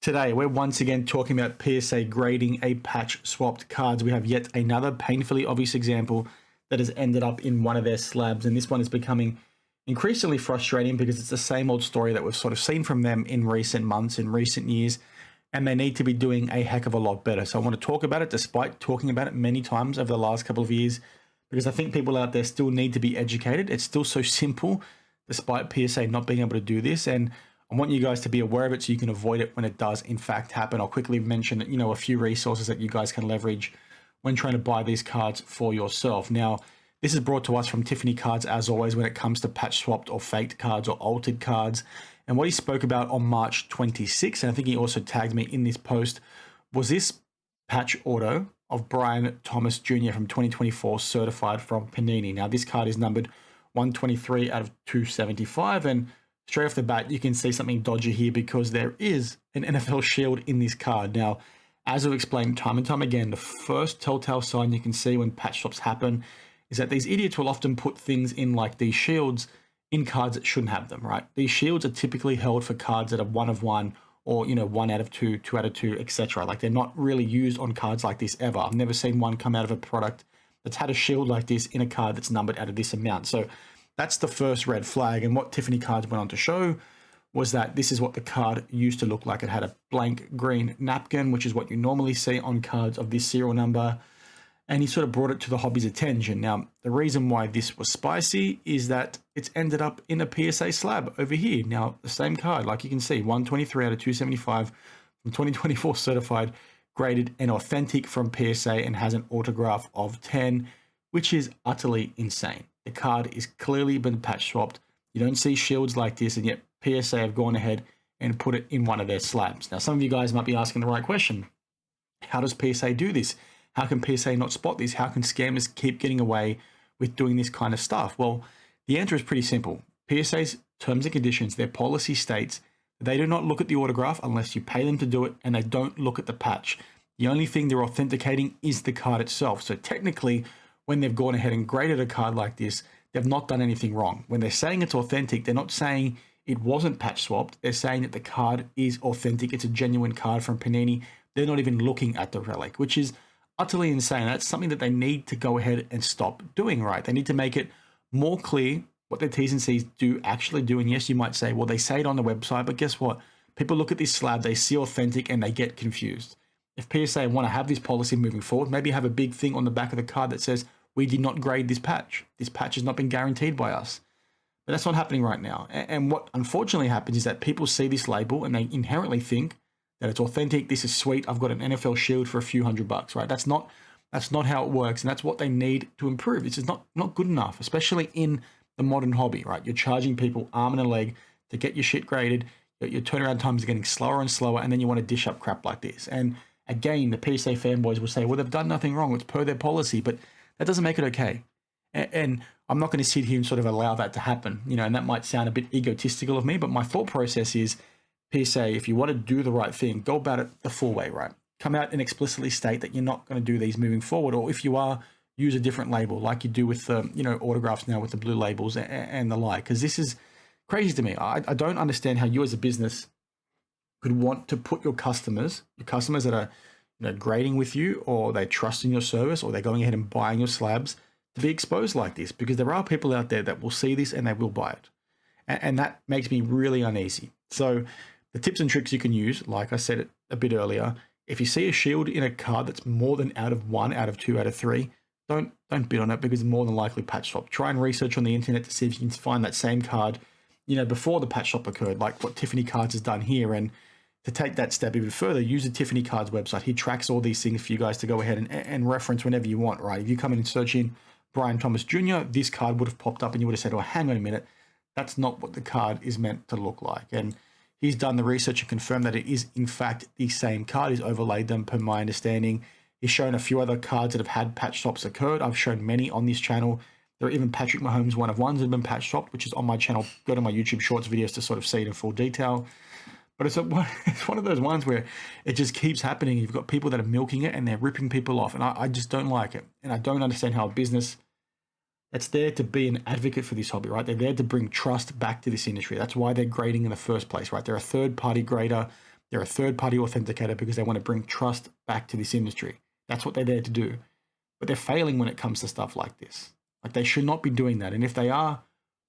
Today, we're once again talking about PSA grading a patch swapped cards. We have yet another painfully obvious example that has ended up in one of their slabs. And this one is becoming increasingly frustrating because it's the same old story that we've sort of seen from them in recent months, in recent years, and they need to be doing a heck of a lot better. So I want to talk about it despite talking about it many times over the last couple of years, because I think people out there still need to be educated. It's still so simple despite PSA not being able to do this. And I want you guys to be aware of it so you can avoid it when it does in fact happen. I'll quickly mention, a few resources that you guys can leverage when trying to buy these cards for yourself. Now, this is brought to us from Tiffany Cards, as always, when it comes to patch swapped or faked cards or altered cards. And what he spoke about on March 26th, and I think he also tagged me in this post, was this patch auto of Brian Thomas Jr. from 2024 certified from Panini. Now, this card is numbered 123 out of 275, and straight off the bat, you can see something dodgy here because there is an NFL shield in this card. Now, as I've explained time and time again, the first telltale sign you can see when patch swaps happen is that these idiots will often put things in like these shields in cards that shouldn't have them, right? These shields are typically held for cards that are 1 of 1 or, 1 out of 2, 2 out of 2, etc. Like, they're not really used on cards like this ever. I've never seen one come out of a product that's had a shield like this in a card that's numbered out of this amount. So that's the first red flag. And what Tiffany Cards went on to show was that this is what the card used to look like. It had a blank green napkin, which is what you normally see on cards of this serial number. And he sort of brought it to the hobby's attention. Now, the reason why this was spicy is that it's ended up in a PSA slab over here. Now, the same card, like you can see, 123 out of 275 from 2024 certified, graded and authentic from PSA, and has an autograph of 10, which is utterly insane. The card is clearly been patch swapped. You don't see shields like this, and yet PSA have gone ahead and put it in one of their slabs. Now, some of you guys might be asking the right question. How does PSA do this? How can PSA not spot this? How can scammers keep getting away with doing this kind of stuff? Well, the answer is pretty simple. PSA's terms and conditions, their policy states they do not look at the autograph unless you pay them to do it, and they don't look at the patch. The only thing they're authenticating is the card itself. So technically, when they've gone ahead and graded a card like this, they've not done anything wrong. When they're saying it's authentic, they're not saying it wasn't patch swapped. They're saying that the card is authentic. It's a genuine card from Panini. They're not even looking at the relic, which is utterly insane. That's something that they need to go ahead and stop doing, right? They need to make it more clear what their T's and C's do actually do. And yes, you might say, well, they say it on the website, but guess what? People look at this slab, they see authentic, and they get confused. If PSA want to have this policy moving forward, maybe have a big thing on the back of the card that says, we did not grade this patch. This patch has not been guaranteed by us. But that's not happening right now. And what unfortunately happens is that people see this label and they inherently think that it's authentic. This is sweet. I've got an NFL shield for a few $100, right? That's not how it works. And that's what they need to improve. This is not good enough, especially in the modern hobby, right? You're charging people arm and a leg to get your shit graded. Your turnaround times are getting slower and slower, and then you want to dish up crap like this. And again, the PSA fanboys will say, well, they've done nothing wrong. It's per their policy, but that doesn't make it okay. And I'm not going to sit here and sort of allow that to happen, and that might sound a bit egotistical of me, but my thought process is, PSA, if you want to do the right thing, go about it the full way, right? Come out and explicitly state that you're not going to do these moving forward, or if you are, use a different label like you do with the, autographs now with the blue labels and the like, because this is crazy to me. I don't understand how you as a business could want to put your customers that are grading with you, or they trust in your service, or they're going ahead and buying your slabs, to be exposed like this, because there are people out there that will see this and they will buy it. And that makes me really uneasy. So the tips and tricks you can use, like I said a bit earlier, if you see a shield in a card that's more than out of 1, out of 2, out of 3, don't bid on it, because it's more than likely patch swap. Try and research on the internet to see if you can find that same card, before the patch swap occurred, like what Tiffany Cards has done here. And to take that step even further, use the Tiffany Cards website. He tracks all these things for you guys to go ahead and reference whenever you want, right? If you come in and search in Brian Thomas Jr., this card would have popped up and you would have said, oh, hang on a minute, that's not what the card is meant to look like. And he's done the research and confirmed that it is, in fact, the same card. He's overlaid them, per my understanding. He's shown a few other cards that have had patch swaps occurred. I've shown many on this channel. There are even Patrick Mahomes 1-of-1s that have been patch swapped, which is on my channel. Go to my YouTube Shorts videos to sort of see it in full detail. But it's one of those ones where it just keeps happening. You've got people that are milking it and they're ripping people off. And I just don't like it. And I don't understand how a business that's there to be an advocate for this hobby, right? They're there to bring trust back to this industry. That's why they're grading in the first place, right? They're a third-party grader. They're a third-party authenticator because they want to bring trust back to this industry. That's what they're there to do. But they're failing when it comes to stuff like this. Like, they should not be doing that. And if they are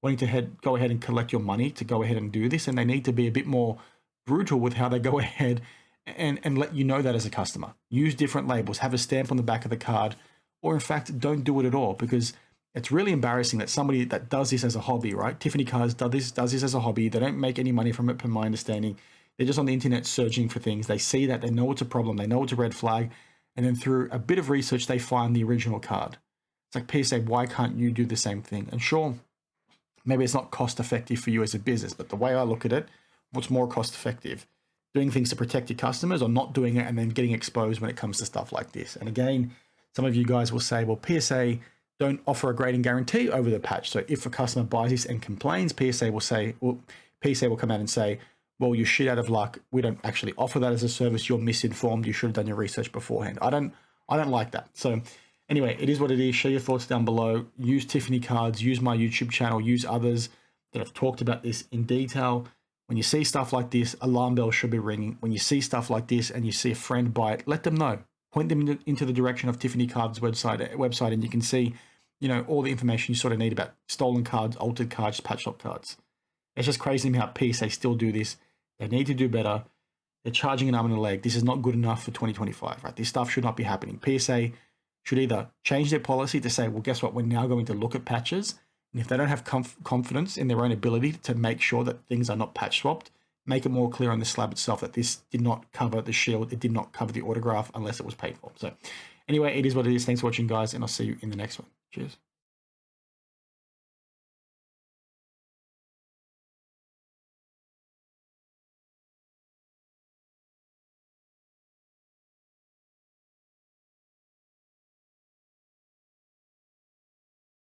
wanting to go ahead and collect your money to go ahead and do this, and they need to be a bit more brutal with how they go ahead and let you know that as a customer. Use different labels, have a stamp on the back of the card, or in fact, don't do it at all, because it's really embarrassing that somebody that does this as a hobby, right? Tiffany Cards does this as a hobby. They don't make any money from it, per my understanding. They're just on the internet searching for things. They see that, they know it's a problem, they know it's a red flag, and then through a bit of research, they find the original card. It's like, PSA, why can't you do the same thing? And sure, maybe it's not cost effective for you as a business, but the way I look at it, what's more cost effective? Doing things to protect your customers, or not doing it and then getting exposed when it comes to stuff like this? And again, some of you guys will say, well, PSA don't offer a grading guarantee over the patch. So if a customer buys this and complains, PSA will come out and say, well, you're shit out of luck. We don't actually offer that as a service. You're misinformed. You should have done your research beforehand. I don't like that. So anyway, it is what it is. Share your thoughts down below. Use Tiffany Cards, use my YouTube channel, use others that have talked about this in detail. When you see stuff like this, alarm bells should be ringing. When you see stuff like this and you see a friend buy it, let them know. Point them into the direction of Tiffany Cards website, and you can see, all the information you sort of need about stolen cards, altered cards, patch swap cards. It's just crazy how PSA still do this. They need to do better. They're charging an arm and a leg. This is not good enough for 2025, right? This stuff should not be happening. PSA should either change their policy to say, well, guess what? We're now going to look at patches. And if they don't have confidence in their own ability to make sure that things are not patch swapped, make it more clear on the slab itself that this did not cover the shield. It did not cover the autograph unless it was paid for. So anyway, it is what it is. Thanks for watching, guys, and I'll see you in the next one. Cheers.